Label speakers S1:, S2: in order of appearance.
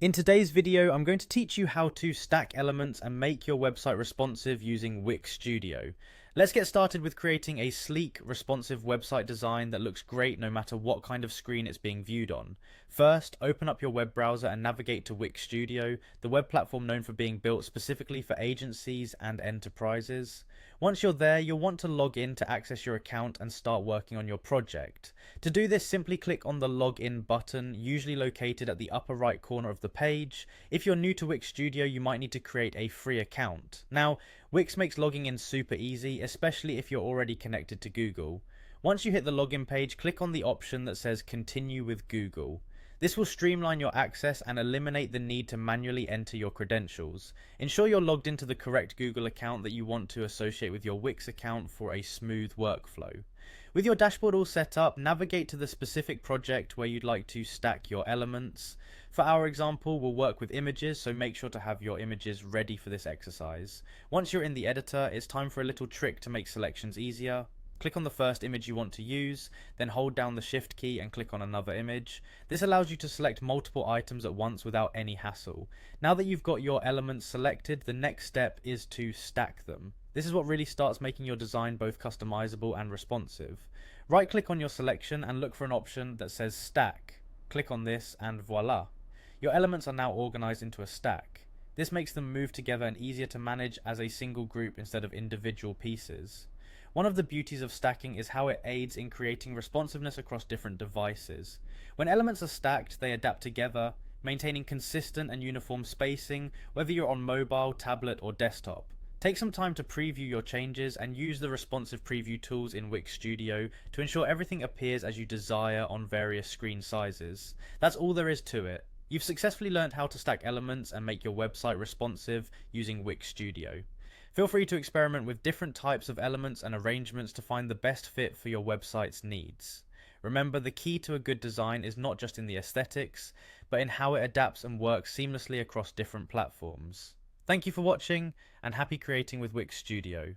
S1: In today's video, I'm going to teach you how to stack elements and make your website responsive using Wix Studio. Let's get started with creating a sleek, responsive website design that looks great no matter what kind of screen it's being viewed on. First, open up your web browser and navigate to Wix Studio, the web platform known for being built specifically for agencies and enterprises. Once you're there, you'll want to log in to access your account and start working on your project. To do this, simply click on the login button, usually located at the upper right corner of the page. If you're new to Wix Studio, you might need to create a free account. Now, Wix makes logging in super easy, especially if you're already connected to Google. Once you hit the login page, click on the option that says Continue with Google. This will streamline your access and eliminate the need to manually enter your credentials. Ensure you're logged into the correct Google account that you want to associate with your Wix account for a smooth workflow. With your dashboard all set up, navigate to the specific project where you'd like to stack your elements. For our example, we'll work with images, so make sure to have your images ready for this exercise. Once you're in the editor, it's time for a little trick to make selections easier. Click on the first image you want to use, then hold down the shift key and click on another image. This allows you to select multiple items at once without any hassle. Now that you've got your elements selected, the next step is to stack them. This is what really starts making your design both customizable and responsive. Right click on your selection and look for an option that says stack. Click on this and voila. Your elements are now organized into a stack. This makes them move together and easier to manage as a single group instead of individual pieces. One of the beauties of stacking is how it aids in creating responsiveness across different devices. When elements are stacked, they adapt together, maintaining consistent and uniform spacing, whether you're on mobile, tablet, or desktop. Take some time to preview your changes and use the responsive preview tools in Wix Studio to ensure everything appears as you desire on various screen sizes. That's all there is to it. You've successfully learned how to stack elements and make your website responsive using Wix Studio. Feel free to experiment with different types of elements and arrangements to find the best fit for your website's needs. Remember, the key to a good design is not just in the aesthetics, but in how it adapts and works seamlessly across different platforms. Thank you for watching, and happy creating with Wix Studio.